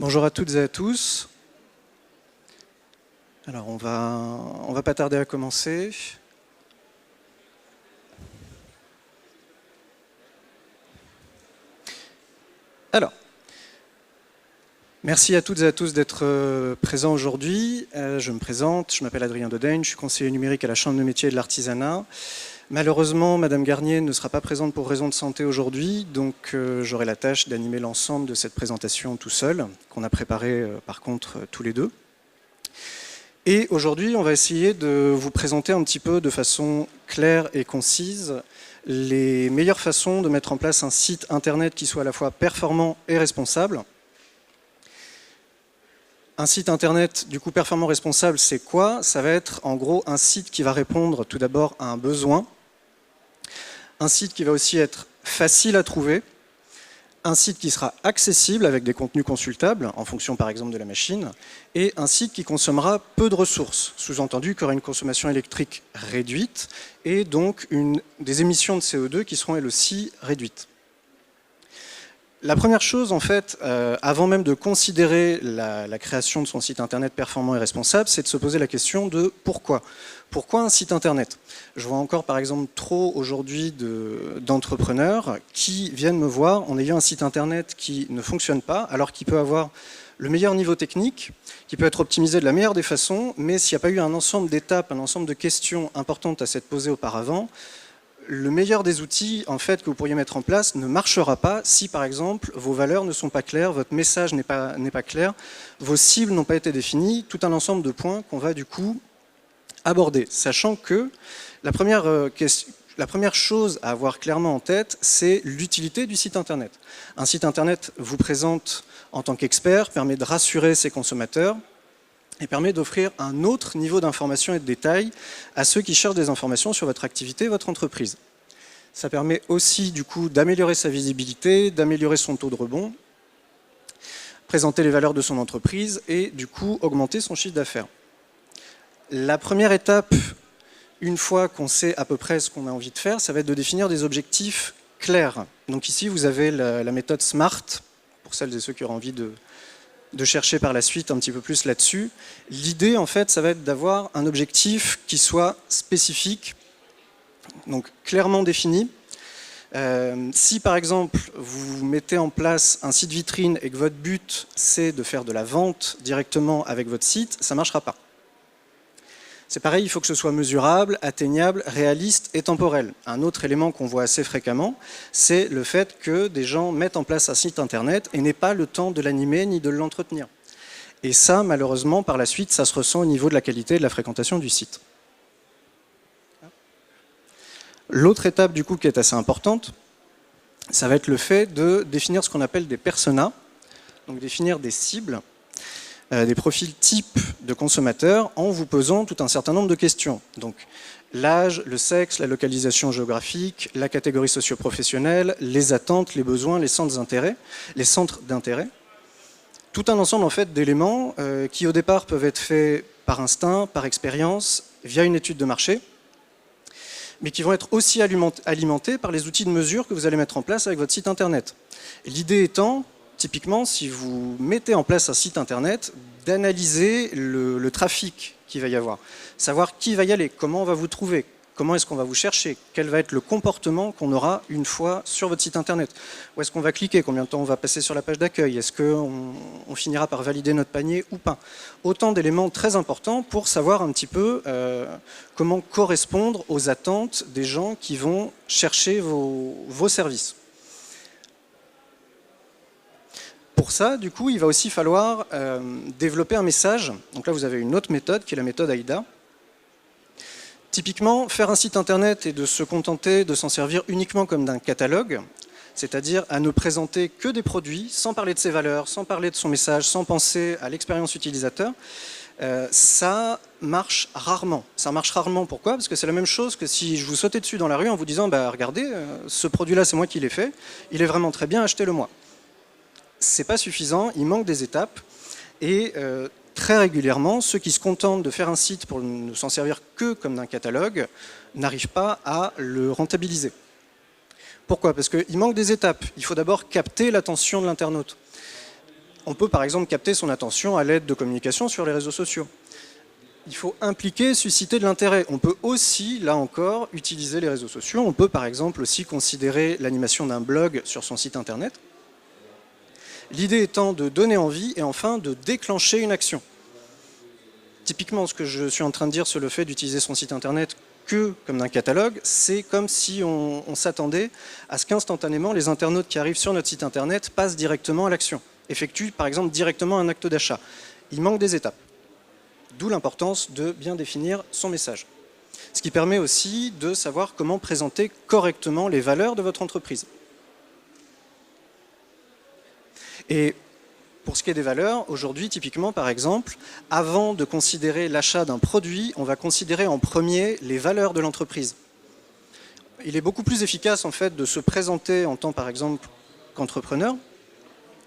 Bonjour à toutes et à tous. Alors on va pas tarder à commencer. Alors, merci à toutes et à tous d'être présents aujourd'hui. Je me présente, je m'appelle Adrien Dodaigne, je suis conseiller numérique à la Chambre de métiers et de l'artisanat. Malheureusement, Madame Garnier ne sera pas présente pour raison de santé aujourd'hui, donc j'aurai la tâche d'animer l'ensemble de cette présentation tout seul, qu'on a préparé par contre tous les deux. Et aujourd'hui, on va essayer de vous présenter un petit peu de façon claire et concise les meilleures façons de mettre en place un site internet qui soit à la fois performant et responsable. Un site internet du coup performant responsable, c'est quoi? Ça va être en gros un site qui va répondre tout d'abord à un besoin, un site qui va aussi être facile à trouver, un site qui sera accessible avec des contenus consultables en fonction par exemple de la machine, et un site qui consommera peu de ressources, sous-entendu qu'il y aura une consommation électrique réduite et donc des émissions de CO2 qui seront elles aussi réduites. La première chose, en fait, avant même de considérer la création de son site internet performant et responsable, c'est de se poser la question de pourquoi. Pourquoi un site internet? Je vois encore, par exemple, trop aujourd'hui d'entrepreneurs qui viennent me voir en ayant un site internet qui ne fonctionne pas, alors qu'il peut avoir le meilleur niveau technique, qui peut être optimisé de la meilleure des façons, mais s'il n'y a pas eu un ensemble d'étapes, un ensemble de questions importantes à s'être posées auparavant, le meilleur des outils en fait, que vous pourriez mettre en place ne marchera pas si, par exemple, vos valeurs ne sont pas claires, votre message n'est pas clair, vos cibles n'ont pas été définies, tout un ensemble de points qu'on va du coup aborder. Sachant que la première chose à avoir clairement en tête, c'est l'utilité du site internet. Un site internet vous présente en tant qu'expert, permet de rassurer ses consommateurs, et permet d'offrir un autre niveau d'information et de détails à ceux qui cherchent des informations sur votre activité et votre entreprise. Ça permet aussi du coup d'améliorer sa visibilité, d'améliorer son taux de rebond, présenter les valeurs de son entreprise et du coup augmenter son chiffre d'affaires. La première étape, une fois qu'on sait à peu près ce qu'on a envie de faire, ça va être de définir des objectifs clairs. Donc ici vous avez la méthode SMART, pour celles et ceux qui auront envie de chercher par la suite un petit peu plus là-dessus. L'idée, en fait, ça va être d'avoir un objectif qui soit spécifique, donc clairement défini. Si, par exemple, vous mettez en place un site vitrine et que votre but, c'est de faire de la vente directement avec votre site, ça ne marchera pas. C'est pareil, il faut que ce soit mesurable, atteignable, réaliste et temporel. Un autre élément qu'on voit assez fréquemment, c'est le fait que des gens mettent en place un site internet et n'aient pas le temps de l'animer ni de l'entretenir. Et ça, malheureusement, par la suite, ça se ressent au niveau de la qualité et de la fréquentation du site. L'autre étape, du coup, qui est assez importante, ça va être le fait de définir ce qu'on appelle des personas, donc définir des cibles, des profils types de consommateurs en vous posant tout un certain nombre de questions. Donc l'âge, le sexe, la localisation géographique, la catégorie socio-professionnelle, les attentes, les besoins, les centres d'intérêt. Tout un ensemble en fait d'éléments qui au départ peuvent être faits par instinct, par expérience, via une étude de marché, mais qui vont être aussi alimentés par les outils de mesure que vous allez mettre en place avec votre site internet. L'idée étant, typiquement, si vous mettez en place un site internet, d'analyser le trafic qu'il va y avoir, savoir qui va y aller, comment on va vous trouver, comment est-ce qu'on va vous chercher, quel va être le comportement qu'on aura une fois sur votre site internet, où est-ce qu'on va cliquer, combien de temps on va passer sur la page d'accueil, est-ce qu'on finira par valider notre panier ou pas. Autant d'éléments très importants pour savoir un petit peu comment correspondre aux attentes des gens qui vont chercher vos services. Pour ça, du coup, il va aussi falloir développer un message. Donc là, vous avez une autre méthode qui est la méthode AIDA. Typiquement, faire un site internet et de se contenter de s'en servir uniquement comme d'un catalogue, c'est-à-dire à ne présenter que des produits, sans parler de ses valeurs, sans parler de son message, sans penser à l'expérience utilisateur, ça marche rarement. Ça marche rarement, pourquoi? Parce que c'est la même chose que si je vous sautais dessus dans la rue en vous disant bah, « Regardez, ce produit-là, c'est moi qui l'ai fait, il est vraiment très bien, achetez-le-moi ». C'est pas suffisant, il manque des étapes et très régulièrement, ceux qui se contentent de faire un site pour ne s'en servir que comme d'un catalogue n'arrivent pas à le rentabiliser. Pourquoi? Parce qu'il manque des étapes. Il faut d'abord capter l'attention de l'internaute. On peut par exemple capter son attention à l'aide de communication sur les réseaux sociaux. Il faut impliquer, susciter de l'intérêt. On peut aussi, là encore, utiliser les réseaux sociaux. On peut par exemple aussi considérer l'animation d'un blog sur son site internet. L'idée étant de donner envie et enfin de déclencher une action. Typiquement, ce que je suis en train de dire sur le fait d'utiliser son site internet que comme un catalogue, c'est comme si on s'attendait à ce qu'instantanément les internautes qui arrivent sur notre site internet passent directement à l'action, effectuent par exemple directement un acte d'achat. Il manque des étapes. D'où l'importance de bien définir son message. Ce qui permet aussi de savoir comment présenter correctement les valeurs de votre entreprise. Et pour ce qui est des valeurs, aujourd'hui, typiquement, par exemple, avant de considérer l'achat d'un produit, on va considérer en premier les valeurs de l'entreprise. Il est beaucoup plus efficace, en fait, de se présenter en tant, par exemple, qu'entrepreneur,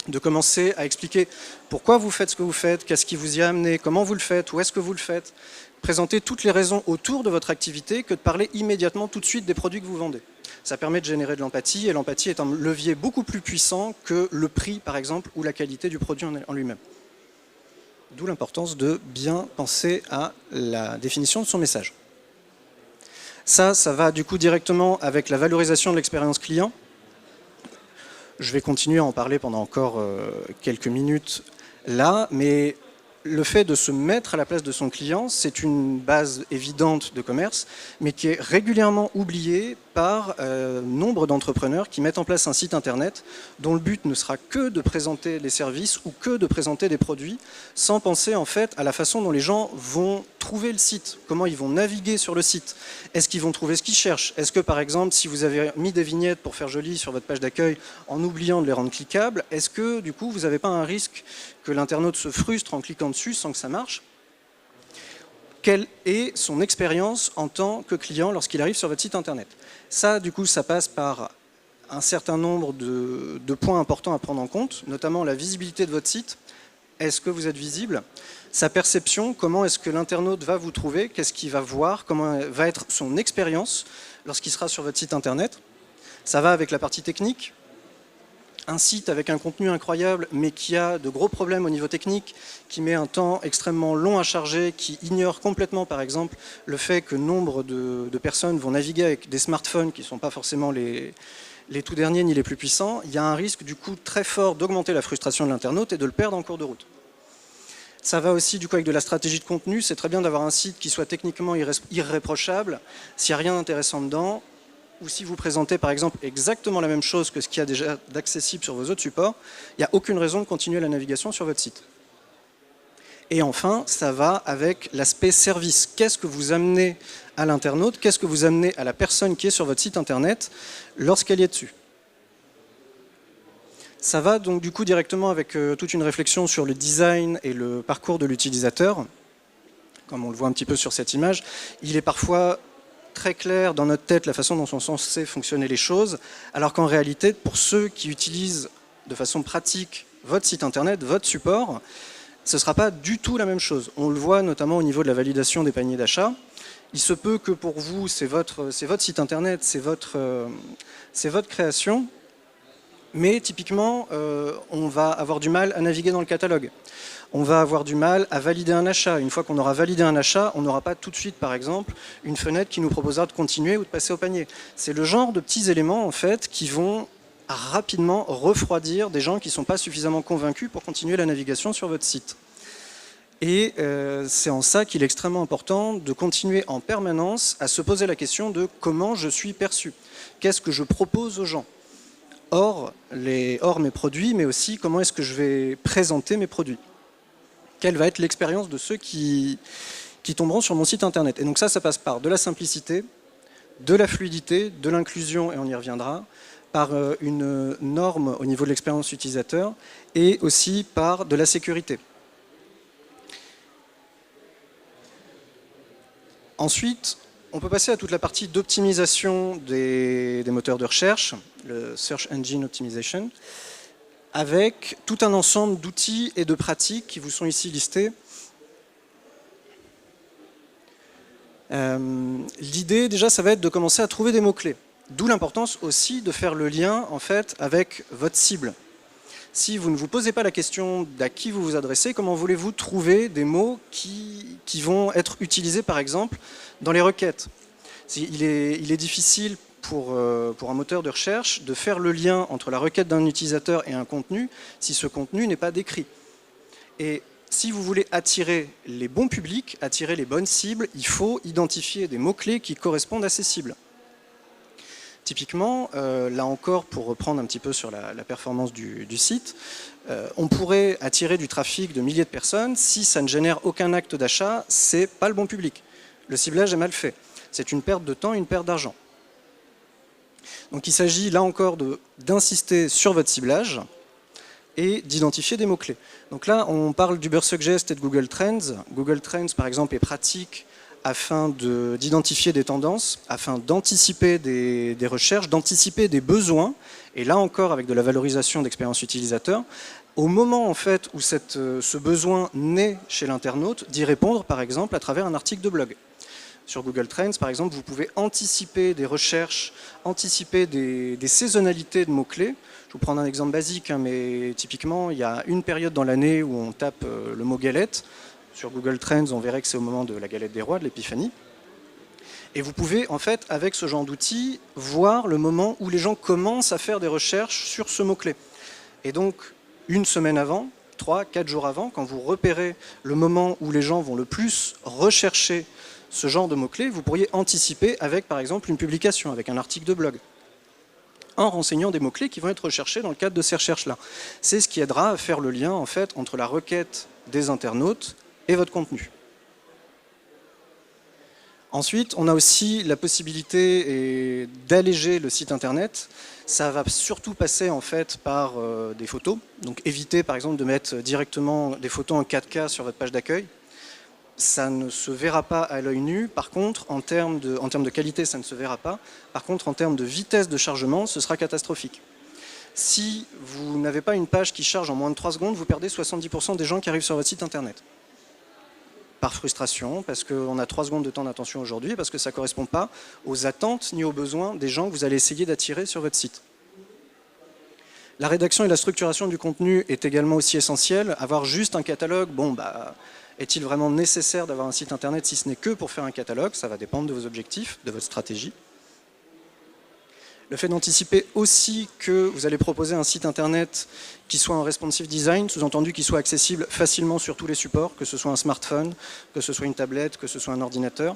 de commencer à expliquer pourquoi vous faites ce que vous faites, qu'est-ce qui vous y a amené, comment vous le faites, où est-ce que vous le faites, présenter toutes les raisons autour de votre activité que de parler immédiatement tout de suite des produits que vous vendez. Ça permet de générer de l'empathie, et l'empathie est un levier beaucoup plus puissant que le prix, par exemple, ou la qualité du produit en lui-même. D'où l'importance de bien penser à la définition de son message. Ça va du coup directement avec la valorisation de l'expérience client. Je vais continuer à en parler pendant encore quelques minutes là, mais le fait de se mettre à la place de son client, c'est une base évidente de commerce, mais qui est régulièrement oubliée par nombre d'entrepreneurs qui mettent en place un site internet dont le but ne sera que de présenter les services ou que de présenter des produits, sans penser en fait à la façon dont les gens vont trouver le site, comment ils vont naviguer sur le site. Est-ce qu'ils vont trouver ce qu'ils cherchent? Est-ce que par exemple, si vous avez mis des vignettes pour faire joli sur votre page d'accueil en oubliant de les rendre cliquables, est-ce que du coup vous n'avez pas un risque que l'internaute se frustre en cliquant dessus sans que ça marche? Quelle est son expérience en tant que client lorsqu'il arrive sur votre site internet? Ça, du coup, ça passe par un certain nombre de points importants à prendre en compte, notamment la visibilité de votre site. Est-ce que vous êtes visible? Sa perception, comment est-ce que l'internaute va vous trouver? Qu'est-ce qu'il va voir? Comment va être son expérience lorsqu'il sera sur votre site internet? Ça va avec la partie technique. Un site avec un contenu incroyable, mais qui a de gros problèmes au niveau technique, qui met un temps extrêmement long à charger, qui ignore complètement, par exemple, le fait que nombre de personnes vont naviguer avec des smartphones qui ne sont pas forcément les tout derniers ni les plus puissants, il y a un risque du coup très fort d'augmenter la frustration de l'internaute et de le perdre en cours de route. Ça va aussi du coup avec de la stratégie de contenu, c'est très bien d'avoir un site qui soit techniquement irréprochable, s'il n'y a rien d'intéressant dedans, ou si vous présentez par exemple exactement la même chose que ce qu'il y a déjà d'accessible sur vos autres supports, il n'y a aucune raison de continuer la navigation sur votre site. Et enfin, ça va avec l'aspect service. Qu'est-ce que vous amenez à l'internaute? Qu'est-ce que vous amenez à la personne qui est sur votre site internet lorsqu'elle y est dessus? Ça va donc du coup directement avec toute une réflexion sur le design et le parcours de l'utilisateur. Comme on le voit un petit peu sur cette image, il est parfois très clair dans notre tête la façon dont sont censées fonctionner les choses, alors qu'en réalité, pour ceux qui utilisent de façon pratique votre site internet, votre support, ce ne sera pas du tout la même chose. On le voit notamment au niveau de la validation des paniers d'achat. Il se peut que pour vous, c'est votre site internet, c'est votre création, mais typiquement, on va avoir du mal à naviguer dans le catalogue. On va avoir du mal à valider un achat. Une fois qu'on aura validé un achat, on n'aura pas tout de suite, par exemple, une fenêtre qui nous proposera de continuer ou de passer au panier. C'est le genre de petits éléments, en fait, qui vont rapidement refroidir des gens qui ne sont pas suffisamment convaincus pour continuer la navigation sur votre site. Et c'est en ça qu'il est extrêmement important de continuer en permanence à se poser la question de comment je suis perçu. Qu'est-ce que je propose aux gens? Hors mes produits, mais aussi comment est-ce que je vais présenter mes produits? Quelle va être l'expérience de ceux qui tomberont sur mon site internet? Et donc ça passe par de la simplicité, de la fluidité, de l'inclusion, et on y reviendra, par une norme au niveau de l'expérience utilisateur, et aussi par de la sécurité. Ensuite, on peut passer à toute la partie d'optimisation des moteurs de recherche, le Search Engine Optimization, avec tout un ensemble d'outils et de pratiques qui vous sont ici listés. L'idée, déjà, ça va être de commencer à trouver des mots-clés. D'où l'importance aussi de faire le lien, en fait, avec votre cible. Si vous ne vous posez pas la question d'à qui vous vous adressez, comment voulez-vous trouver des mots qui vont être utilisés, par exemple, dans les requêtes? Il est difficile pour un moteur de recherche de faire le lien entre la requête d'un utilisateur et un contenu si ce contenu n'est pas décrit. Et si vous voulez attirer les bons publics, attirer les bonnes cibles, il faut identifier des mots-clés qui correspondent à ces cibles. Typiquement, là encore, pour reprendre un petit peu sur la performance du site, on pourrait attirer du trafic de milliers de personnes. Si ça ne génère aucun acte d'achat, c'est pas le bon public. Le ciblage est mal fait. C'est une perte de temps et une perte d'argent. Donc il s'agit là encore d'insister sur votre ciblage et d'identifier des mots-clés. Donc là, on parle d'Ubersuggest et de Google Trends. Google Trends, par exemple, est pratique afin d'identifier des tendances, afin d'anticiper des recherches, d'anticiper des besoins, et là encore avec de la valorisation d'expérience utilisateur, au moment en fait où ce besoin naît chez l'internaute, d'y répondre par exemple à travers un article de blog. Sur Google Trends, par exemple, vous pouvez anticiper des recherches, anticiper des saisonnalités de mots-clés. Je vous prends un exemple basique, hein, mais typiquement, il y a une période dans l'année où on tape le mot galette. Sur Google Trends, on verrait que c'est au moment de la galette des rois, de l'épiphanie. Et vous pouvez, en fait, avec ce genre d'outils, voir le moment où les gens commencent à faire des recherches sur ce mot-clé. Et donc, une semaine avant, 3, 4 jours avant, quand vous repérez le moment où les gens vont le plus rechercher ce genre de mots-clés, vous pourriez anticiper avec, par exemple, une publication, avec un article de blog, en renseignant des mots-clés qui vont être recherchés dans le cadre de ces recherches-là. C'est ce qui aidera à faire le lien, en fait, entre la requête des internautes et votre contenu. Ensuite, on a aussi la possibilité d'alléger le site internet. Ça va surtout passer en fait par des photos. Donc évitez par exemple de mettre directement des photos en 4K sur votre page d'accueil. Ça ne se verra pas à l'œil nu. Par contre, en termes de qualité, ça ne se verra pas. Par contre, en termes de vitesse de chargement, ce sera catastrophique. Si vous n'avez pas une page qui charge en moins de 3 secondes, vous perdez 70% des gens qui arrivent sur votre site internet. Par frustration, parce qu'on a 3 secondes de temps d'attention aujourd'hui, parce que ça ne correspond pas aux attentes ni aux besoins des gens que vous allez essayer d'attirer sur votre site. La rédaction et la structuration du contenu est également aussi essentielle. Avoir juste un catalogue, est-il vraiment nécessaire d'avoir un site internet si ce n'est que pour faire un catalogue? Ça va dépendre de vos objectifs, de votre stratégie. Le fait d'anticiper aussi que vous allez proposer un site internet qui soit en responsive design, sous-entendu qu'il soit accessible facilement sur tous les supports, que ce soit un smartphone, que ce soit une tablette, que ce soit un ordinateur.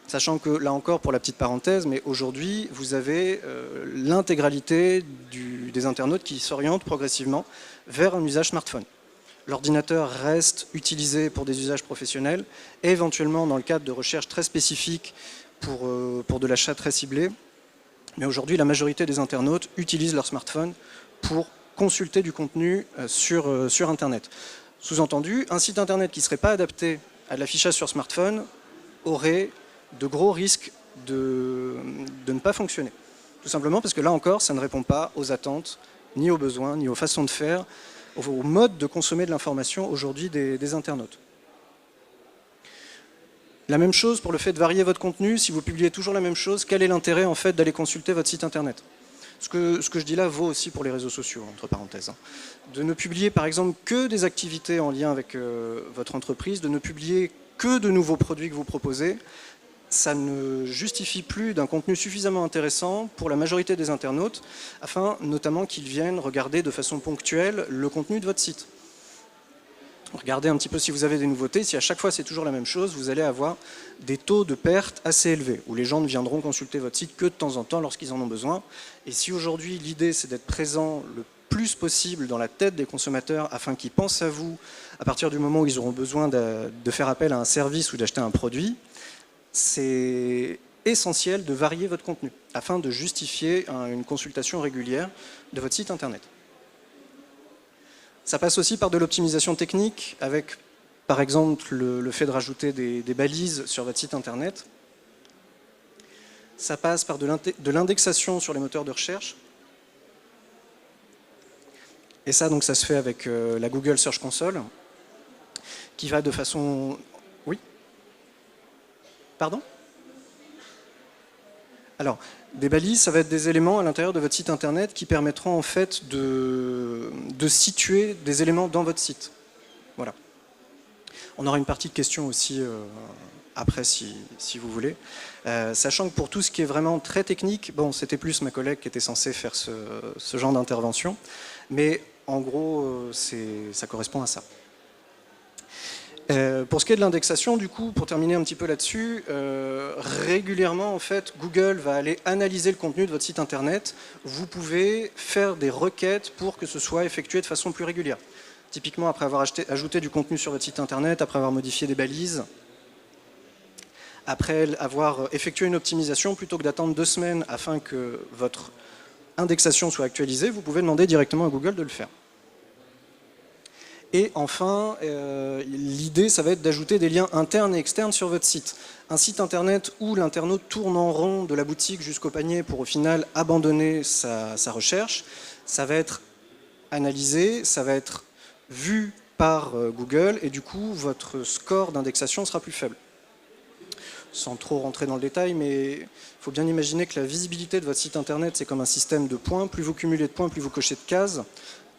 Sachant que, là encore, pour la petite parenthèse, mais aujourd'hui, vous avez l'intégralité des internautes qui s'orientent progressivement vers un usage smartphone. L'ordinateur reste utilisé pour des usages professionnels et éventuellement dans le cadre de recherches très spécifiques pour de l'achat très ciblé. Mais aujourd'hui, la majorité des internautes utilisent leur smartphone pour consulter du contenu sur Internet. Sous-entendu, un site Internet qui ne serait pas adapté à l'affichage sur smartphone aurait de gros risques de ne pas fonctionner. Tout simplement parce que là encore, ça ne répond pas aux attentes, ni aux besoins, ni aux façons de faire, au mode de consommer de l'information aujourd'hui des internautes. La même chose pour le fait de varier votre contenu. Si vous publiez toujours la même chose, quel est l'intérêt en fait d'aller consulter votre site internet? Ce que je dis là vaut aussi pour les réseaux sociaux, entre parenthèses. De ne publier par exemple que des activités en lien avec votre entreprise, de ne publier que de nouveaux produits que vous proposez, ça ne justifie plus d'un contenu suffisamment intéressant pour la majorité des internautes, afin notamment qu'ils viennent regarder de façon ponctuelle le contenu de votre site. Regardez un petit peu si vous avez des nouveautés. Si à chaque fois c'est toujours la même chose, vous allez avoir des taux de perte assez élevés, où les gens ne viendront consulter votre site que de temps en temps lorsqu'ils en ont besoin. Et si aujourd'hui l'idée c'est d'être présent le plus possible dans la tête des consommateurs afin qu'ils pensent à vous à partir du moment où ils auront besoin de faire appel à un service ou d'acheter un produit, c'est essentiel de varier votre contenu afin de justifier une consultation régulière de votre site internet. Ça passe aussi par de l'optimisation technique avec, par exemple, le fait de rajouter des balises sur votre site internet. Ça passe par de l'indexation sur les moteurs de recherche. Et ça, donc, ça se fait avec la Google Search Console, qui va de façon... Oui? Pardon? Alors, des balises, ça va être des éléments à l'intérieur de votre site internet qui permettront en fait de situer des éléments dans votre site. Voilà. On aura une partie de questions aussi après si vous voulez. Sachant que pour tout ce qui est vraiment très technique, bon, c'était plus ma collègue qui était censée faire ce genre d'intervention, mais en gros, ça correspond à ça. Pour ce qui est de l'indexation, du coup, pour terminer un petit peu là-dessus, régulièrement, en fait, Google va aller analyser le contenu de votre site internet. Vous pouvez faire des requêtes pour que ce soit effectué de façon plus régulière. Typiquement, après avoir ajouté du contenu sur votre site internet, après avoir modifié des balises, après avoir effectué une optimisation, plutôt que d'attendre 2 semaines afin que votre indexation soit actualisée, vous pouvez demander directement à Google de le faire. Et enfin, l'idée, ça va être d'ajouter des liens internes et externes sur votre site. Un site internet où l'internaute tourne en rond de la boutique jusqu'au panier pour au final abandonner sa recherche, ça va être analysé, ça va être vu par Google et du coup, votre score d'indexation sera plus faible. Sans trop rentrer dans le détail, mais il faut bien imaginer que la visibilité de votre site internet, c'est comme un système de points. Plus vous cumulez de points, plus vous cochez de cases.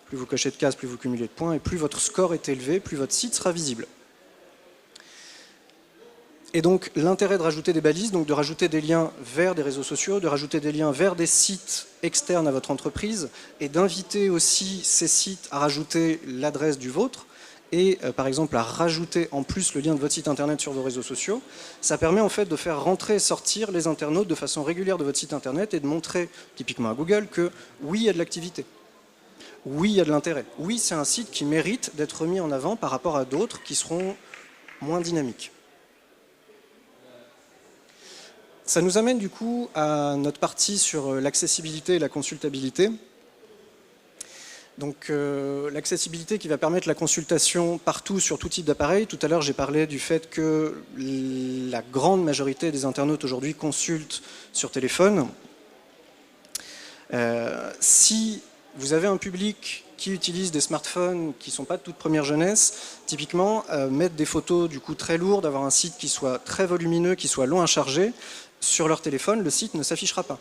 Plus vous cochez de cases, plus vous cumulez de points, et plus votre score est élevé, plus votre site sera visible. Et donc l'intérêt de rajouter des balises, donc de rajouter des liens vers des réseaux sociaux, de rajouter des liens vers des sites externes à votre entreprise, et d'inviter aussi ces sites à rajouter l'adresse du vôtre, et par exemple à rajouter en plus le lien de votre site internet sur vos réseaux sociaux, ça permet en fait de faire rentrer et sortir les internautes de façon régulière de votre site internet et de montrer, typiquement à Google, que oui, il y a de l'activité. Oui, il y a de l'intérêt. Oui, c'est un site qui mérite d'être mis en avant par rapport à d'autres qui seront moins dynamiques. Ça nous amène du coup à notre partie sur l'accessibilité et la consultabilité. Donc l'accessibilité qui va permettre la consultation partout sur tout type d'appareil. Tout à l'heure, j'ai parlé du fait que la grande majorité des internautes aujourd'hui consultent sur téléphone. Si vous avez un public qui utilise des smartphones qui ne sont pas de toute première jeunesse, typiquement, mettre des photos du coup très lourdes, avoir un site qui soit très volumineux, qui soit long à charger, sur leur téléphone, le site ne s'affichera pas.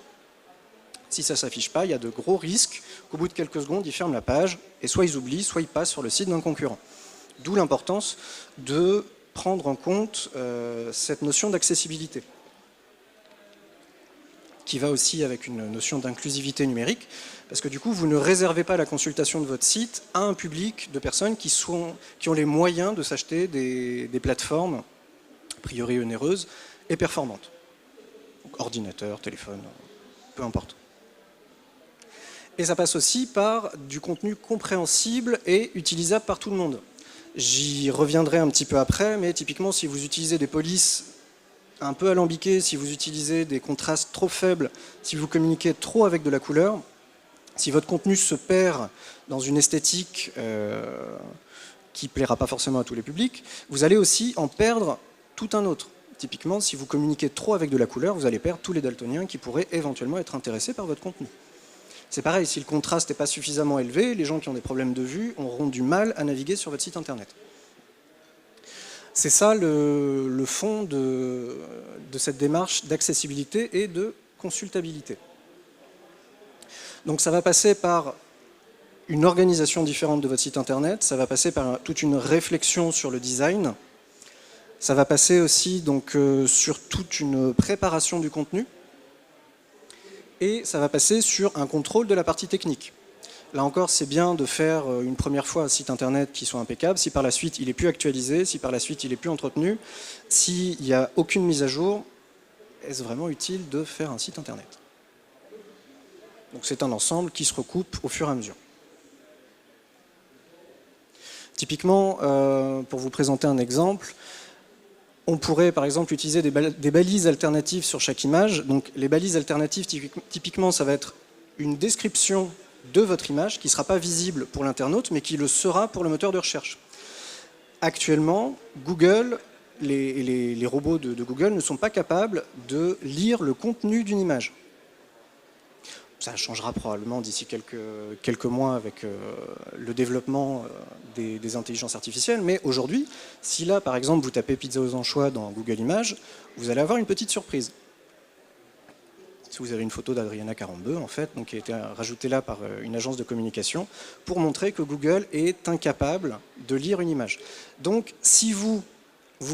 Si ça ne s'affiche pas, il y a de gros risques qu'au bout de quelques secondes, ils ferment la page, et soit ils oublient, soit ils passent sur le site d'un concurrent. D'où l'importance de prendre en compte cette notion d'accessibilité, qui va aussi avec une notion d'inclusivité numérique, parce que du coup, vous ne réservez pas la consultation de votre site à un public de personnes qui ont les moyens de s'acheter des plateformes, a priori onéreuses, et performantes. Donc, ordinateur, téléphone, peu importe. Et ça passe aussi par du contenu compréhensible et utilisable par tout le monde. J'y reviendrai un petit peu après, mais typiquement, si vous utilisez des polices un peu alambiquées, si vous utilisez des contrastes trop faibles, si vous communiquez trop avec de la couleur, si votre contenu se perd dans une esthétique qui ne plaira pas forcément à tous les publics, vous allez aussi en perdre tout un autre. Typiquement, si vous communiquez trop avec de la couleur, vous allez perdre tous les daltoniens qui pourraient éventuellement être intéressés par votre contenu. C'est pareil, si le contraste n'est pas suffisamment élevé, les gens qui ont des problèmes de vue auront du mal à naviguer sur votre site internet. C'est ça le fond de cette démarche d'accessibilité et de consultabilité. Donc ça va passer par une organisation différente de votre site internet, ça va passer par toute une réflexion sur le design, ça va passer aussi donc, sur toute une préparation du contenu, et ça va passer sur un contrôle de la partie technique. Là encore, c'est bien de faire une première fois un site internet qui soit impeccable, si par la suite il n'est plus actualisé, si par la suite il n'est plus entretenu, s'il n'y a aucune mise à jour, est-ce vraiment utile de faire un site internet? Donc c'est un ensemble qui se recoupe au fur et à mesure. Typiquement, pour vous présenter un exemple, on pourrait par exemple utiliser des balises alternatives sur chaque image. Donc les balises alternatives, typiquement, ça va être une description de votre image qui ne sera pas visible pour l'internaute, mais qui le sera pour le moteur de recherche. Actuellement, Google, les robots de Google ne sont pas capables de lire le contenu d'une image. Ça changera probablement d'ici quelques mois avec le développement des intelligences artificielles, mais aujourd'hui, si là, par exemple, vous tapez pizza aux anchois dans Google Images, vous allez avoir une petite surprise. Si vous avez une photo d'Adriana Carambeu, en fait, donc, qui a été rajoutée là par une agence de communication, pour montrer que Google est incapable de lire une image. Donc, si vous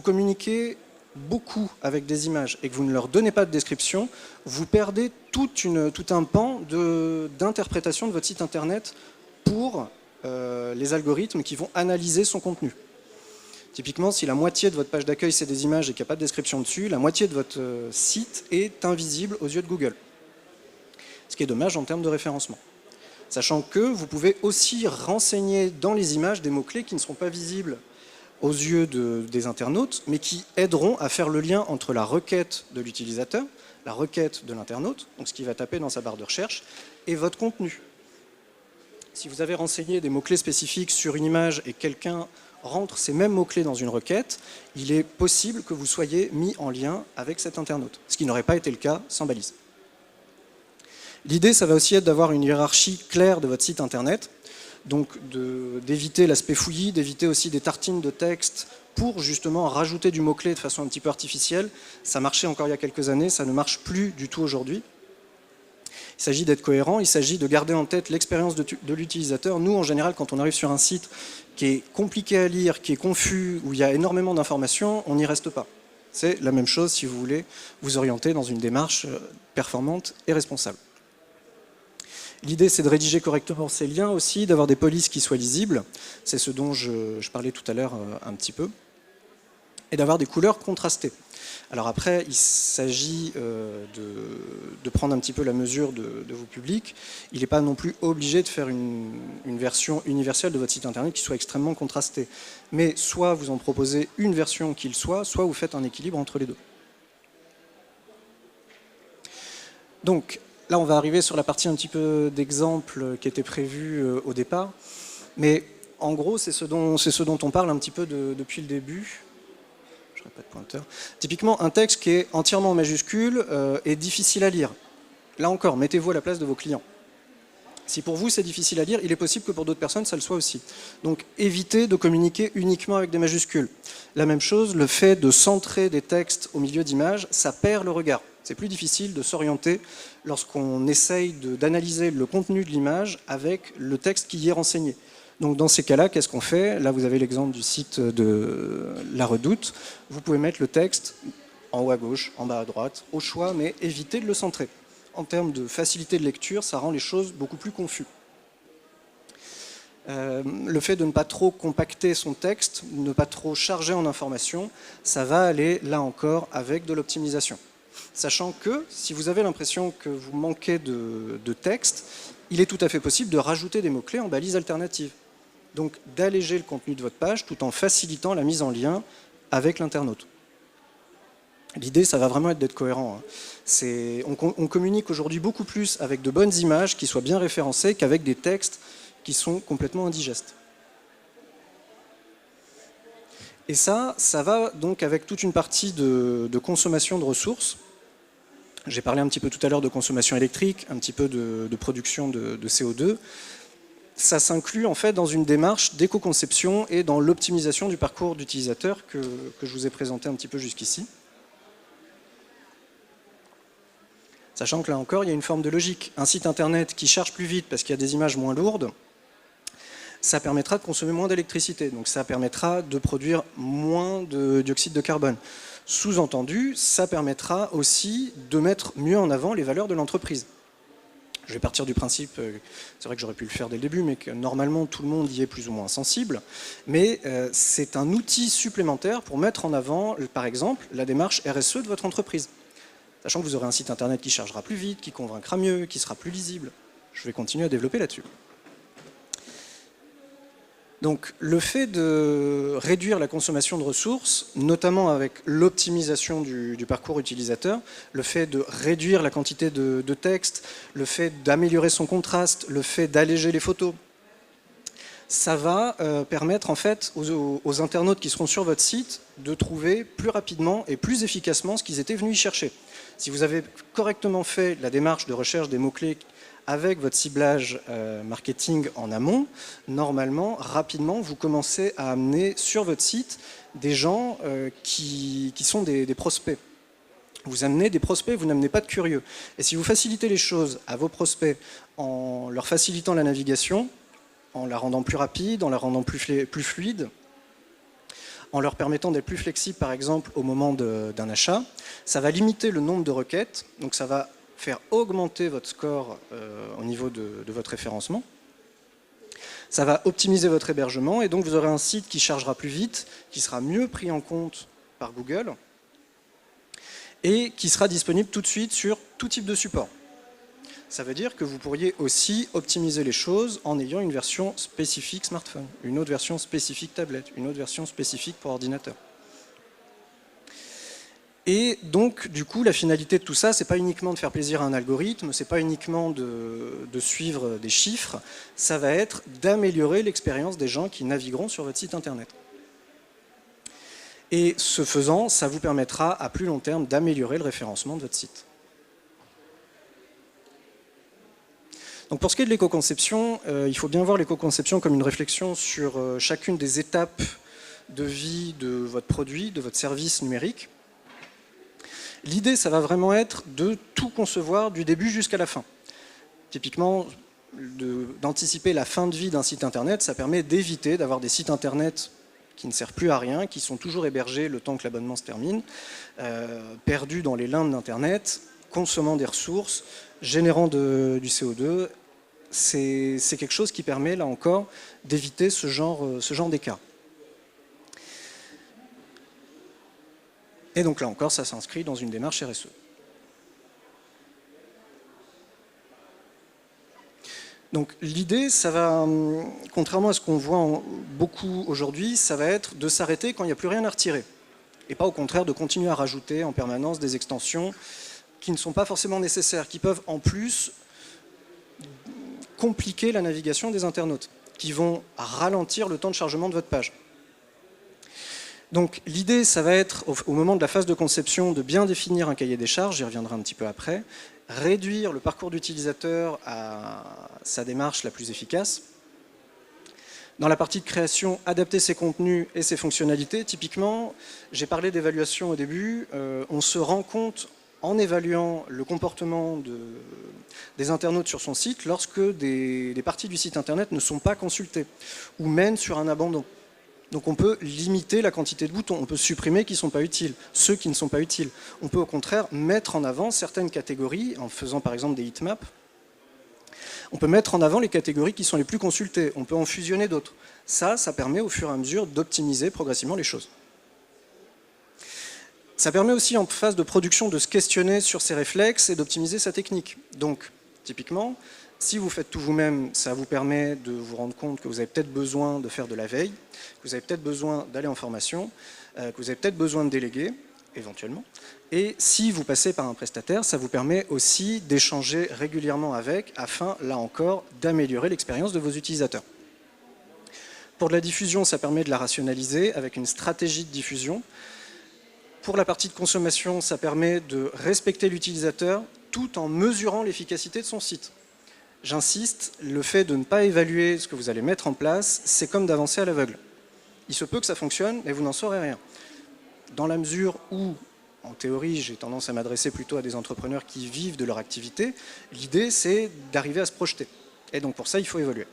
communiquez beaucoup avec des images et que vous ne leur donnez pas de description, vous perdez tout un pan d'interprétation de votre site internet pour les algorithmes qui vont analyser son contenu. Typiquement, si la moitié de votre page d'accueil c'est des images et qu'il n'y a pas de description dessus, la moitié de votre site est invisible aux yeux de Google. Ce qui est dommage en termes de référencement. Sachant que vous pouvez aussi renseigner dans les images des mots-clés qui ne seront pas visibles aux yeux des internautes, mais qui aideront à faire le lien entre la requête de l'utilisateur, la requête de l'internaute, donc ce qu'il va taper dans sa barre de recherche, et votre contenu. Si vous avez renseigné des mots-clés spécifiques sur une image et quelqu'un rentre ces mêmes mots-clés dans une requête, il est possible que vous soyez mis en lien avec cet internaute, ce qui n'aurait pas été le cas sans balise. L'idée, ça va aussi être d'avoir une hiérarchie claire de votre site internet, donc d'éviter l'aspect fouillis, d'éviter aussi des tartines de texte pour justement rajouter du mot-clé de façon un petit peu artificielle. Ça marchait encore il y a quelques années, ça ne marche plus du tout aujourd'hui. Il s'agit d'être cohérent, il s'agit de garder en tête l'expérience de l'utilisateur. Nous, en général, quand on arrive sur un site qui est compliqué à lire, qui est confus, où il y a énormément d'informations, on n'y reste pas. C'est la même chose si vous voulez vous orienter dans une démarche performante et responsable. L'idée, c'est de rédiger correctement ces liens aussi, d'avoir des polices qui soient lisibles. C'est ce dont je parlais tout à l'heure un petit peu. Et d'avoir des couleurs contrastées. Alors après, il s'agit de prendre un petit peu la mesure de vos publics. Il n'est pas non plus obligé de faire une version universelle de votre site internet qui soit extrêmement contrastée. Mais soit vous en proposez une version qu'il soit vous faites un équilibre entre les deux. Donc, là, on va arriver sur la partie un petit peu d'exemple qui était prévue au départ. Mais en gros, c'est ce dont on parle un petit peu depuis le début. Pas de pointeur. Typiquement, un texte qui est entièrement en majuscule est difficile à lire. Là encore, mettez-vous à la place de vos clients. Si pour vous c'est difficile à lire, il est possible que pour d'autres personnes ça le soit aussi. Donc évitez de communiquer uniquement avec des majuscules. La même chose, le fait de centrer des textes au milieu d'images, ça perd le regard. C'est plus difficile de s'orienter lorsqu'on essaye d'analyser le contenu de l'image avec le texte qui y est renseigné. Donc dans ces cas-là, qu'est-ce qu'on fait? Là, vous avez l'exemple du site de La Redoute. Vous pouvez mettre le texte en haut à gauche, en bas à droite, au choix, mais évitez de le centrer. En termes de facilité de lecture, ça rend les choses beaucoup plus confuses. Le fait de ne pas trop compacter son texte, ne pas trop charger en informations, ça va aller, là encore, avec de l'optimisation. Sachant que, si vous avez l'impression que vous manquez de texte, il est tout à fait possible de rajouter des mots-clés en balise alternative. Donc d'alléger le contenu de votre page tout en facilitant la mise en lien avec l'internaute. L'idée, ça va vraiment être d'être cohérent. On communique aujourd'hui beaucoup plus avec de bonnes images qui soient bien référencées qu'avec des textes qui sont complètement indigestes. Et ça va donc avec toute une partie de consommation de ressources. J'ai parlé un petit peu tout à l'heure de consommation électrique, un petit peu de production de CO2. Ça s'inclut en fait dans une démarche d'éco-conception et dans l'optimisation du parcours d'utilisateur que je vous ai présenté un petit peu jusqu'ici. Sachant que là encore, il y a une forme de logique. Un site internet qui charge plus vite parce qu'il y a des images moins lourdes, ça permettra de consommer moins d'électricité, donc ça permettra de produire moins de dioxyde de carbone. Sous-entendu, ça permettra aussi de mettre mieux en avant les valeurs de l'entreprise. Je vais partir du principe, c'est vrai que j'aurais pu le faire dès le début, mais que normalement tout le monde y est plus ou moins sensible, mais c'est un outil supplémentaire pour mettre en avant, par exemple, la démarche RSE de votre entreprise. Sachant que vous aurez un site internet qui chargera plus vite, qui convaincra mieux, qui sera plus lisible. Je vais continuer à développer là-dessus. Donc le fait de réduire la consommation de ressources, notamment avec l'optimisation du parcours utilisateur, le fait de réduire la quantité de texte, le fait d'améliorer son contraste, le fait d'alléger les photos, ça va permettre en fait aux internautes qui seront sur votre site de trouver plus rapidement et plus efficacement ce qu'ils étaient venus y chercher. Si vous avez correctement fait la démarche de recherche des mots-clés avec votre ciblage marketing en amont, normalement, rapidement, vous commencez à amener sur votre site des gens qui sont des prospects. Vous amenez des prospects, vous n'amenez pas de curieux. Et si vous facilitez les choses à vos prospects en leur facilitant la navigation, en la rendant plus rapide, en la rendant plus fluide, en leur permettant d'être plus flexibles, par exemple, au moment d'un achat, ça va limiter le nombre de requêtes, donc ça va faire augmenter votre score au niveau de votre référencement. Ça va optimiser votre hébergement, et donc vous aurez un site qui chargera plus vite, qui sera mieux pris en compte par Google, et qui sera disponible tout de suite sur tout type de support. Ça veut dire que vous pourriez aussi optimiser les choses en ayant une version spécifique smartphone, une autre version spécifique tablette, une autre version spécifique pour ordinateur. Et donc, du coup, la finalité de tout ça, c'est pas uniquement de faire plaisir à un algorithme, c'est pas uniquement de suivre des chiffres, ça va être d'améliorer l'expérience des gens qui navigueront sur votre site internet. Et ce faisant, ça vous permettra à plus long terme d'améliorer le référencement de votre site. Donc pour ce qui est de l'éco-conception, il faut bien voir l'éco-conception comme une réflexion sur chacune des étapes de vie de votre produit, de votre service numérique. L'idée, ça va vraiment être de tout concevoir du début jusqu'à la fin. Typiquement, d'anticiper la fin de vie d'un site internet, ça permet d'éviter d'avoir des sites internet qui ne servent plus à rien, qui sont toujours hébergés le temps que l'abonnement se termine, perdus dans les limbes d'internet, consommant des ressources, générant du CO2. C'est quelque chose qui permet, là encore, d'éviter ce genre d'écart. Et donc là encore, ça s'inscrit dans une démarche RSE. Donc l'idée, ça va, contrairement à ce qu'on voit beaucoup aujourd'hui, ça va être de s'arrêter quand il n'y a plus rien à retirer. Et pas au contraire de continuer à rajouter en permanence des extensions qui ne sont pas forcément nécessaires, qui peuvent en plus compliquer la navigation des internautes, qui vont ralentir le temps de chargement de votre page. Donc l'idée, ça va être, au moment de la phase de conception, de bien définir un cahier des charges, j'y reviendrai un petit peu après, réduire le parcours d'utilisateur à sa démarche la plus efficace. Dans la partie de création, adapter ses contenus et ses fonctionnalités. Typiquement, j'ai parlé d'évaluation au début, on se rend compte en évaluant le comportement des internautes sur son site lorsque des parties du site internet ne sont pas consultées ou mènent sur un abandon. Donc on peut limiter la quantité de boutons, on peut supprimer qui ne sont pas utiles, ceux qui ne sont pas utiles. On peut au contraire mettre en avant certaines catégories, en faisant par exemple des heatmaps. On peut mettre en avant les catégories qui sont les plus consultées, on peut en fusionner d'autres. Ça permet au fur et à mesure d'optimiser progressivement les choses. Ça permet aussi en phase de production de se questionner sur ses réflexes et d'optimiser sa technique. Donc, typiquement, si vous faites tout vous-même, ça vous permet de vous rendre compte que vous avez peut-être besoin de faire de la veille, que vous avez peut-être besoin d'aller en formation, que vous avez peut-être besoin de déléguer, éventuellement. Et si vous passez par un prestataire, ça vous permet aussi d'échanger régulièrement avec, afin, là encore, d'améliorer l'expérience de vos utilisateurs. Pour de la diffusion, ça permet de la rationaliser avec une stratégie de diffusion. Pour la partie de consommation, ça permet de respecter l'utilisateur tout en mesurant l'efficacité de son site. J'insiste, le fait de ne pas évaluer ce que vous allez mettre en place, c'est comme d'avancer à l'aveugle. Il se peut que ça fonctionne, mais vous n'en saurez rien. Dans la mesure où, en théorie, j'ai tendance à m'adresser plutôt à des entrepreneurs qui vivent de leur activité, l'idée c'est d'arriver à se projeter. Et donc pour ça, il faut évoluer,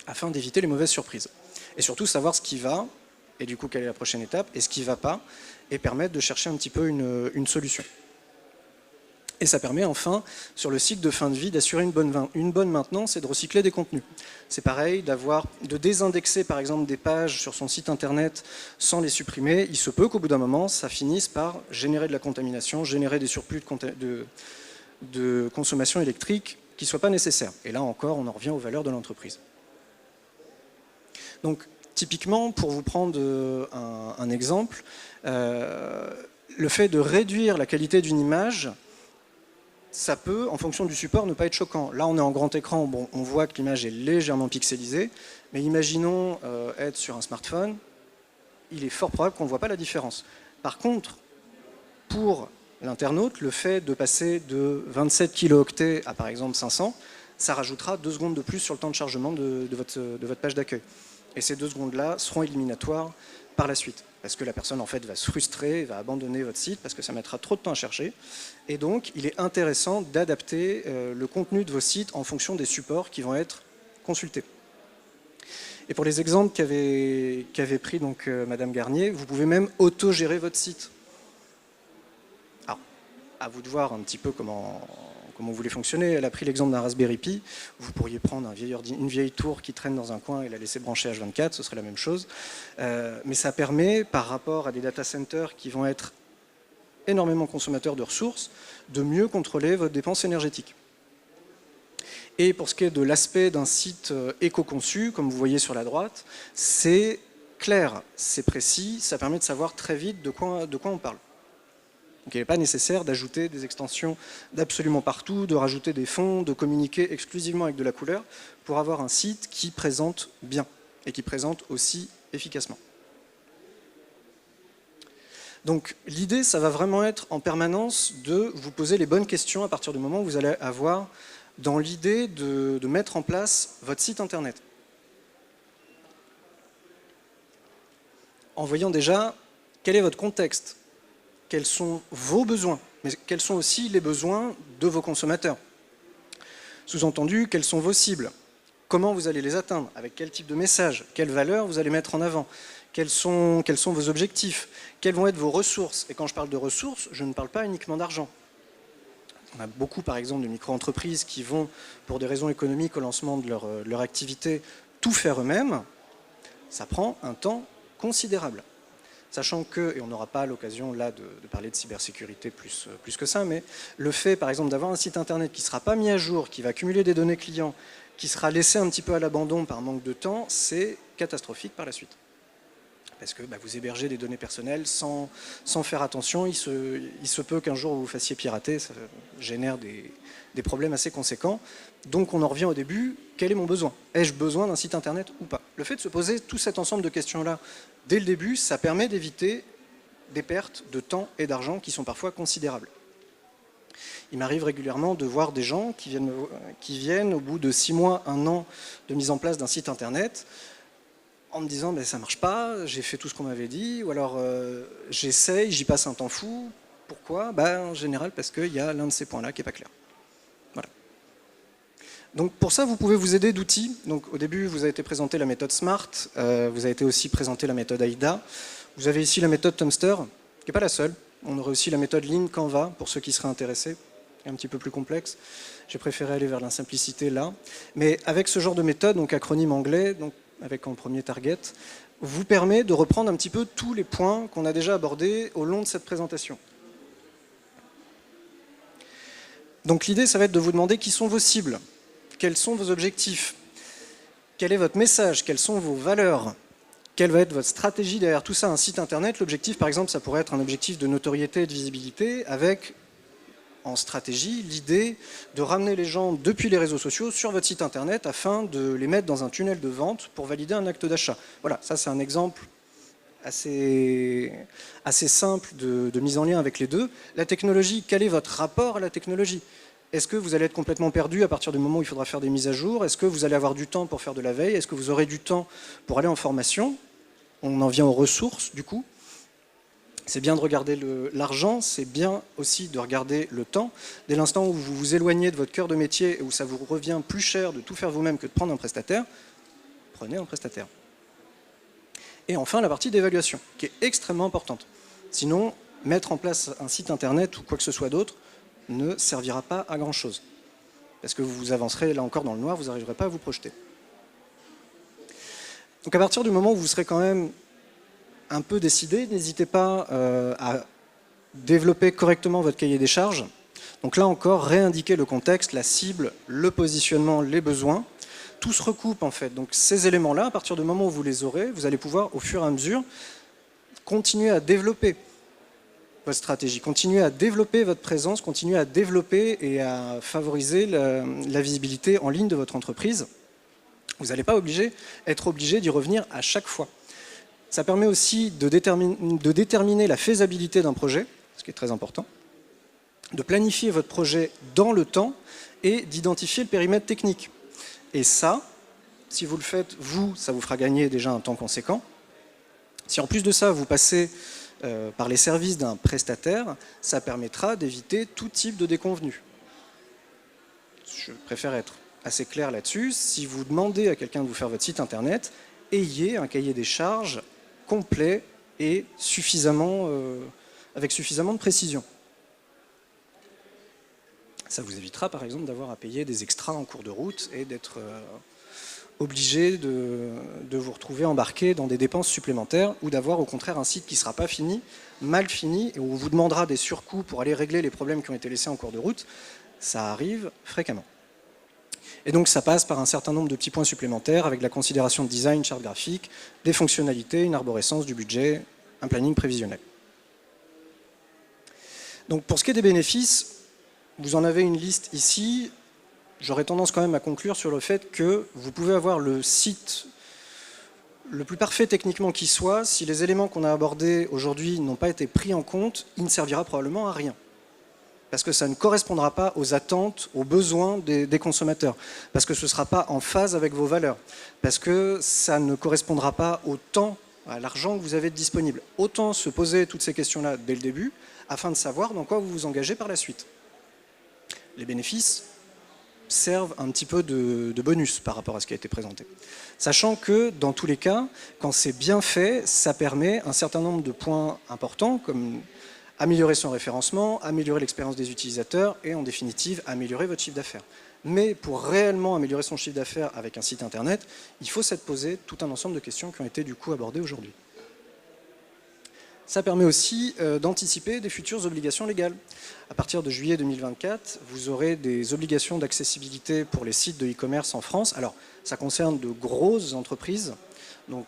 afin d'éviter les mauvaises surprises. Et surtout savoir ce qui va, et du coup quelle est la prochaine étape, et ce qui ne va pas, et permettre de chercher un petit peu une solution. Et ça permet enfin, sur le cycle de fin de vie, d'assurer une bonne maintenance et de recycler des contenus. C'est pareil, de désindexer par exemple des pages sur son site internet sans les supprimer. Il se peut qu'au bout d'un moment, ça finisse par générer de la contamination, générer des surplus de consommation électrique qui ne soient pas nécessaires. Et là encore, on en revient aux valeurs de l'entreprise. Donc, typiquement, pour vous prendre un exemple, le fait de réduire la qualité d'une image, ça peut, en fonction du support, ne pas être choquant. Là, on est en grand écran, bon, on voit que l'image est légèrement pixelisée, mais imaginons être sur un smartphone, il est fort probable qu'on ne voit pas la différence. Par contre, pour l'internaute, le fait de passer de 27 kilooctets à par exemple 500, ça rajoutera 2 secondes de plus sur le temps de chargement de votre page d'accueil. Et ces 2 secondes-là seront éliminatoires par la suite. Parce que la personne en fait va se frustrer, va abandonner votre site parce que ça mettra trop de temps à chercher. Et donc, il est intéressant d'adapter le contenu de vos sites en fonction des supports qui vont être consultés. Et pour les exemples qu'avait pris donc, Madame Garnier, vous pouvez même auto-gérer votre site. Alors, à vous de voir un petit peu comment vous voulez fonctionner. Elle a pris l'exemple d'un Raspberry Pi. Vous pourriez prendre une vieille tour qui traîne dans un coin et la laisser brancher H24, ce serait la même chose. Mais ça permet, par rapport à des data centers qui vont être énormément consommateurs de ressources, de mieux contrôler votre dépense énergétique. Et pour ce qui est de l'aspect d'un site éco-conçu, comme vous voyez sur la droite, c'est clair, c'est précis, ça permet de savoir très vite de quoi on parle. Donc il n'est pas nécessaire d'ajouter des extensions d'absolument partout, de rajouter des fonds, de communiquer exclusivement avec de la couleur pour avoir un site qui présente bien et qui présente aussi efficacement. Donc l'idée, ça va vraiment être en permanence de vous poser les bonnes questions à partir du moment où vous allez avoir dans l'idée de mettre en place votre site internet. En voyant déjà quel est votre contexte, quels sont vos besoins, mais quels sont aussi les besoins de vos consommateurs. Sous-entendu, quelles sont vos cibles, comment vous allez les atteindre, avec quel type de message, quelles valeurs vous allez mettre en avant, quels sont vos objectifs, quelles vont être vos ressources. Et quand je parle de ressources, je ne parle pas uniquement d'argent. On a beaucoup, par exemple, de micro-entreprises qui vont, pour des raisons économiques, au lancement de leur activité, tout faire eux-mêmes. Ça prend un temps considérable. Sachant que, et on n'aura pas l'occasion là de parler de cybersécurité plus que ça, mais le fait, par exemple, d'avoir un site internet qui ne sera pas mis à jour, qui va accumuler des données clients, qui sera laissé un petit peu à l'abandon par manque de temps, c'est catastrophique par la suite. Parce que vous hébergez des données personnelles sans faire attention, il se peut qu'un jour vous vous fassiez pirater, ça génère des problèmes assez conséquents. Donc on en revient au début, quel est mon besoin? Ai-je besoin d'un site internet ou pas? Le fait de se poser tout cet ensemble de questions-là dès le début, ça permet d'éviter des pertes de temps et d'argent qui sont parfois considérables. Il m'arrive régulièrement de voir des gens qui viennent au bout de 6 mois, 1 an de mise en place d'un site internet, en me disant ça ne marche pas, j'ai fait tout ce qu'on m'avait dit, ou alors j'essaye, j'y passe un temps fou. Pourquoi? En général parce qu'il y a l'un de ces points-là qui n'est pas clair. Voilà. Donc pour ça, vous pouvez vous aider d'outils. Donc au début, vous a été présenté la méthode SMART, vous a été aussi présenté la méthode AIDA. Vous avez ici la méthode Tumster, qui n'est pas la seule. On aurait aussi la méthode Lean Canva, pour ceux qui seraient intéressés, un petit peu plus complexe. J'ai préféré aller vers la simplicité là. Mais avec ce genre de méthode, donc acronyme anglais, donc avec en premier target, vous permet de reprendre un petit peu tous les points qu'on a déjà abordés au long de cette présentation. Donc l'idée, ça va être de vous demander qui sont vos cibles, quels sont vos objectifs, quel est votre message, quelles sont vos valeurs, quelle va être votre stratégie derrière tout ça. Un site internet, l'objectif par exemple, ça pourrait être un objectif de notoriété et de visibilité avec en stratégie l'idée de ramener les gens depuis les réseaux sociaux sur votre site internet afin de les mettre dans un tunnel de vente pour valider un acte d'achat. Voilà, ça c'est un exemple assez simple de mise en lien avec les deux. La technologie, quel est votre rapport à la technologie? Est-ce que vous allez être complètement perdu à partir du moment où il faudra faire des mises à jour? Est-ce que vous allez avoir du temps pour faire de la veille? Est-ce que vous aurez du temps pour aller en formation? On en vient aux ressources du coup. C'est bien de regarder l'argent, c'est bien aussi de regarder le temps. Dès l'instant où vous vous éloignez de votre cœur de métier et où ça vous revient plus cher de tout faire vous-même que de prendre un prestataire, prenez un prestataire. Et enfin, la partie d'évaluation, qui est extrêmement importante. Sinon, mettre en place un site internet ou quoi que ce soit d'autre ne servira pas à grand-chose. Parce que vous avancerez là encore dans le noir, vous n'arriverez pas à vous projeter. Donc à partir du moment où vous serez quand même un peu décidé, n'hésitez pas à développer correctement votre cahier des charges. Donc là encore, réindiquer le contexte, la cible, le positionnement, les besoins. Tout se recoupe en fait. Donc ces éléments-là, à partir du moment où vous les aurez, vous allez pouvoir au fur et à mesure continuer à développer votre stratégie, continuer à développer votre présence, continuer à développer et à favoriser la visibilité en ligne de votre entreprise. Vous n'allez pas être obligé d'y revenir à chaque fois. Ça permet aussi de déterminer la faisabilité d'un projet, ce qui est très important, de planifier votre projet dans le temps et d'identifier le périmètre technique. Et ça Si vous le faites, vous, ça vous fera gagner déjà un temps conséquent. Si en plus de ça, vous passez par les services d'un prestataire, ça permettra d'éviter tout type de déconvenus. Je préfère être assez clair là-dessus. Si vous demandez à quelqu'un de vous faire votre site internet, ayez un cahier des charges complet et avec suffisamment de précision. Ça vous évitera par exemple d'avoir à payer des extras en cours de route et d'être obligé de vous retrouver embarqué dans des dépenses supplémentaires ou d'avoir au contraire un site qui ne sera pas fini, mal fini, et où on vous demandera des surcoûts pour aller régler les problèmes qui ont été laissés en cours de route. Ça arrive fréquemment. Et donc ça passe par un certain nombre de petits points supplémentaires avec la considération de design, charte graphique, des fonctionnalités, une arborescence, du budget, un planning prévisionnel. Donc pour ce qui est des bénéfices, vous en avez une liste ici. J'aurais tendance quand même à conclure sur le fait que vous pouvez avoir le site le plus parfait techniquement qui soit. Si les éléments qu'on a abordés aujourd'hui n'ont pas été pris en compte, il ne servira probablement à rien. Parce que ça ne correspondra pas aux attentes, aux besoins des consommateurs. Parce que ce ne sera pas en phase avec vos valeurs. Parce que ça ne correspondra pas au temps, à l'argent que vous avez disponible. Autant se poser toutes ces questions-là dès le début, afin de savoir dans quoi vous vous engagez par la suite. Les bénéfices servent un petit peu de bonus par rapport à ce qui a été présenté. Sachant que, dans tous les cas, quand c'est bien fait, ça permet un certain nombre de points importants, comme améliorer son référencement, améliorer l'expérience des utilisateurs et, en définitive, améliorer votre chiffre d'affaires. Mais pour réellement améliorer son chiffre d'affaires avec un site internet, il faut s'être posé tout un ensemble de questions qui ont été du coup abordées aujourd'hui. Ça permet aussi d'anticiper des futures obligations légales. À partir de juillet 2024, vous aurez des obligations d'accessibilité pour les sites de e-commerce en France. Alors, ça concerne de grosses entreprises. Donc,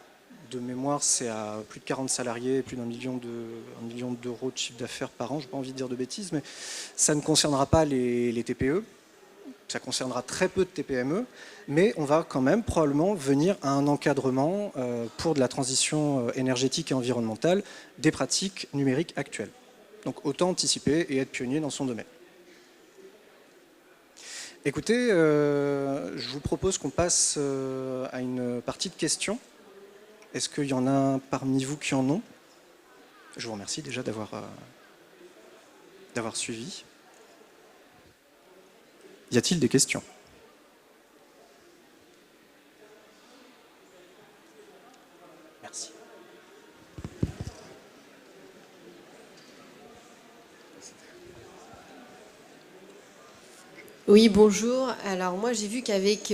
de mémoire, c'est à plus de 40 salariés, plus d'1 million d'euros de chiffre d'affaires par an. Je n'ai pas envie de dire de bêtises, mais ça ne concernera pas les TPE. Ça concernera très peu de TPME, mais on va quand même probablement venir à un encadrement pour de la transition énergétique et environnementale des pratiques numériques actuelles. Donc autant anticiper et être pionnier dans son domaine. Écoutez, je vous propose qu'on passe à une partie de questions. Est-ce qu'il y en a parmi vous qui en ont? Je vous remercie déjà d'avoir suivi. Y a-t-il des questions? Merci. Oui, bonjour. Alors moi j'ai vu qu'avec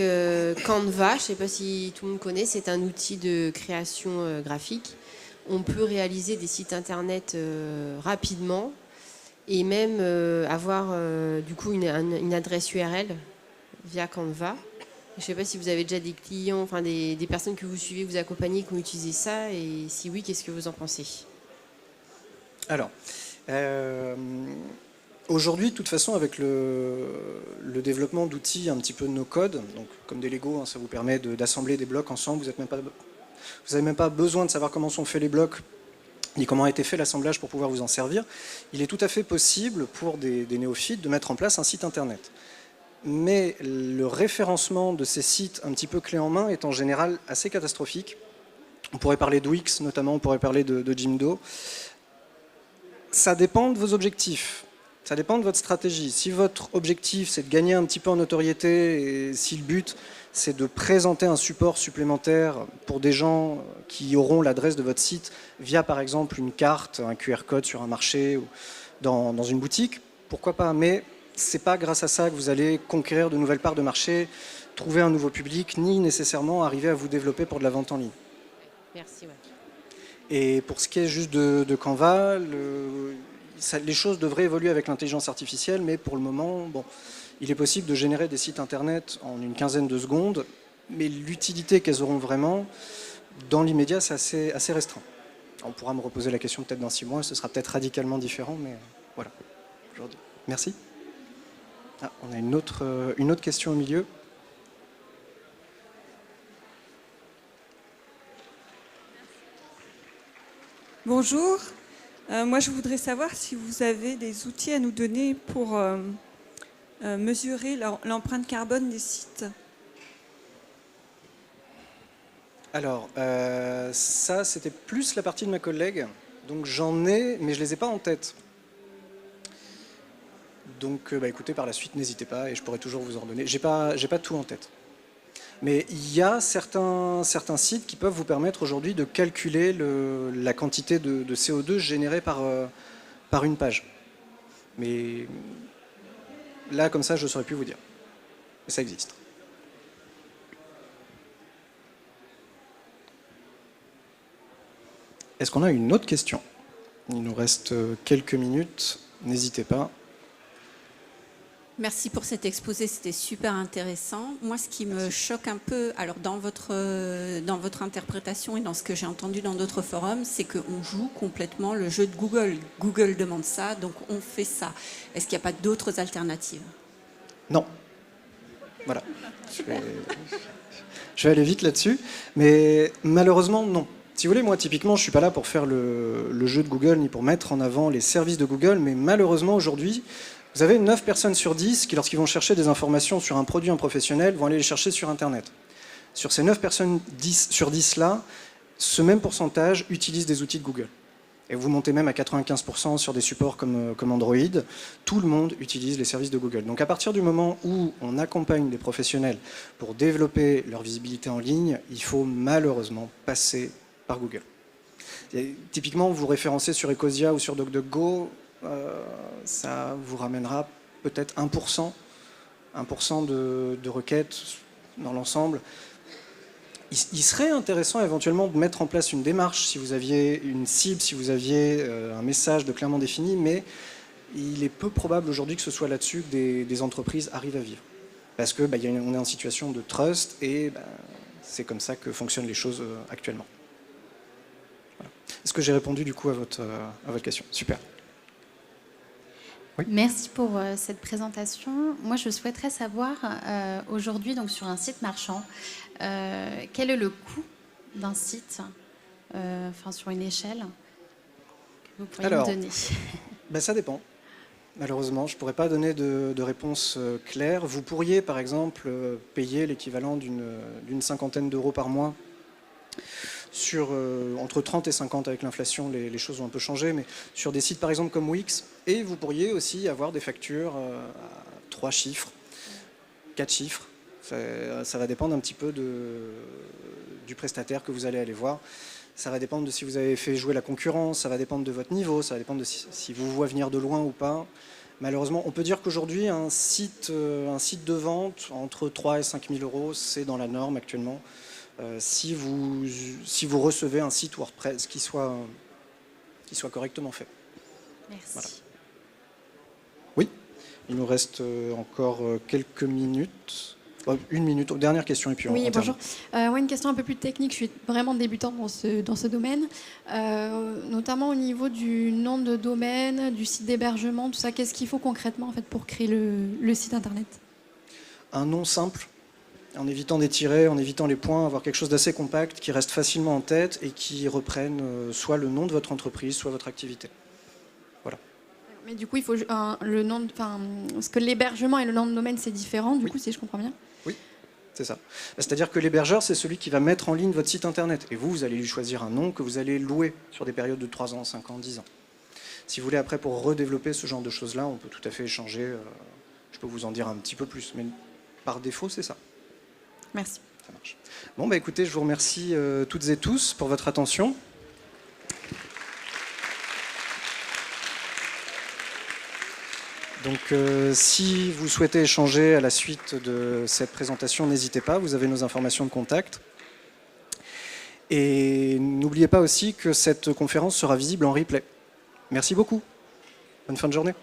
Canva, je ne sais pas si tout le monde connaît, c'est un outil de création graphique. On peut réaliser des sites internet rapidement et même avoir du coup une adresse URL via Canva. Je ne sais pas si vous avez déjà des clients, enfin des personnes que vous suivez, que vous accompagnez, qui ont utilisé ça, et si oui, qu'est-ce que vous en pensez? Alors, aujourd'hui, de toute façon, avec le développement d'outils un petit peu no-code, donc comme des Lego, hein, ça vous permet d'assembler des blocs ensemble, vous n'avez même pas besoin de savoir comment sont faits les blocs, ni comment a été fait l'assemblage pour pouvoir vous en servir. Il est tout à fait possible pour des néophytes de mettre en place un site internet. Mais le référencement de ces sites un petit peu clé en main est en général assez catastrophique. On pourrait parler de Wix notamment, on pourrait parler de Jimdo. Ça dépend de vos objectifs, ça dépend de votre stratégie. Si votre objectif c'est de gagner un petit peu en notoriété et si le but c'est de présenter un support supplémentaire pour des gens qui auront l'adresse de votre site via par exemple une carte, un QR code sur un marché ou dans une boutique, pourquoi pas, mais c'est pas grâce à ça que vous allez conquérir de nouvelles parts de marché, trouver un nouveau public, ni nécessairement arriver à vous développer pour de la vente en ligne. Merci. Ouais. Et pour ce qui est juste de Canva, les choses devraient évoluer avec l'intelligence artificielle, mais pour le moment, bon, il est possible de générer des sites internet en une quinzaine de secondes, mais l'utilité qu'elles auront vraiment, dans l'immédiat, c'est assez restreint. On pourra me reposer la question peut-être dans 6 mois, ce sera peut-être radicalement différent, mais voilà. Merci. Ah, on a une autre question au milieu. Bonjour, moi je voudrais savoir si vous avez des outils à nous donner pour mesurer l'empreinte carbone des sites. Alors, ça, c'était plus la partie de ma collègue. Donc j'en ai, mais je ne les ai pas en tête. Donc écoutez, par la suite, n'hésitez pas et je pourrai toujours vous en donner. J'ai pas tout en tête. Mais il y a certains sites qui peuvent vous permettre aujourd'hui de calculer la quantité de CO2 générée par une page. Mais là, comme ça, je ne saurais plus vous dire. Mais ça existe. Est-ce qu'on a une autre question? Il nous reste quelques minutes. N'hésitez pas. Merci pour cet exposé, c'était super intéressant. Moi, ce qui me choque un peu, alors dans votre interprétation et dans ce que j'ai entendu dans d'autres forums, c'est qu'on joue complètement le jeu de Google. Google demande ça, donc on fait ça. Est-ce qu'il n'y a pas d'autres alternatives? Non. Voilà. Je vais aller vite là-dessus, mais malheureusement, non. Si vous voulez, moi, typiquement, je ne suis pas là pour faire le jeu de Google ni pour mettre en avant les services de Google, mais malheureusement, aujourd'hui, vous avez 9 personnes sur 10 qui, lorsqu'ils vont chercher des informations sur un produit, un professionnel, vont aller les chercher sur Internet. Sur ces 9 personnes sur 10 là, ce même pourcentage utilise des outils de Google. Et vous montez même à 95% sur des supports comme Android. Tout le monde utilise les services de Google. Donc à partir du moment où on accompagne des professionnels pour développer leur visibilité en ligne, il faut malheureusement passer par Google. Et typiquement, vous référencez sur Ecosia ou sur DuckDuckGo, ça vous ramènera peut-être 1% de requêtes dans l'ensemble. Il serait intéressant éventuellement de mettre en place une démarche si vous aviez une cible, si vous aviez un message de clairement défini, mais il est peu probable aujourd'hui que ce soit là-dessus que des entreprises arrivent à vivre. Parce qu'on est en situation de trust et c'est comme ça que fonctionnent les choses actuellement. Voilà. Est-ce que j'ai répondu du coup à votre question? Super. Oui. Merci pour cette présentation. Moi, je souhaiterais savoir aujourd'hui, donc sur un site marchand, quel est le coût d'un site, sur une échelle que vous pourriez me donner? Ça dépend. Malheureusement, je ne pourrais pas donner de réponse claire. Vous pourriez, par exemple, payer l'équivalent d'une cinquantaine d'euros par mois. Entre 30 et 50 avec l'inflation, les choses ont un peu changé, mais sur des sites par exemple comme Wix, et vous pourriez aussi avoir des factures à 3 chiffres, 4 chiffres. Ça va dépendre un petit peu du prestataire que vous allez aller voir. Ça va dépendre de si vous avez fait jouer la concurrence, ça va dépendre de votre niveau, ça va dépendre de si vous voyez venir de loin ou pas. Malheureusement, on peut dire qu'aujourd'hui, un site de vente entre 3 et 5 000 euros, c'est dans la norme actuellement. Si vous recevez un site WordPress qui soit correctement fait. Merci. Voilà. Oui, il nous reste encore quelques minutes. Une minute, dernière question et puis on Oui, termine. bonjour. Moi, une question un peu plus technique. Je suis vraiment débutante dans ce domaine, notamment au niveau du nom de domaine, du site d'hébergement, tout ça. Qu'est-ce qu'il faut concrètement en fait, pour créer le site internet? Un nom simple, en évitant des tirets, en évitant les points, avoir quelque chose d'assez compact qui reste facilement en tête et qui reprenne soit le nom de votre entreprise, soit votre activité. Voilà. Mais du coup, il faut le nom, parce que l'hébergement et le nom de domaine c'est différent. Du coup, si je comprends bien. Oui, c'est ça. C'est-à-dire que l'hébergeur, c'est celui qui va mettre en ligne votre site internet. Et vous allez lui choisir un nom que vous allez louer sur des périodes de 3 ans, 5 ans, 10 ans. Si vous voulez après pour redévelopper ce genre de choses-là, on peut tout à fait échanger. Je peux vous en dire un petit peu plus, mais par défaut, c'est ça. Merci. Ça marche. Bon, écoutez, je vous remercie toutes et tous pour votre attention. Donc, si vous souhaitez échanger à la suite de cette présentation, n'hésitez pas, vous avez nos informations de contact. Et n'oubliez pas aussi que cette conférence sera visible en replay. Merci beaucoup. Bonne fin de journée.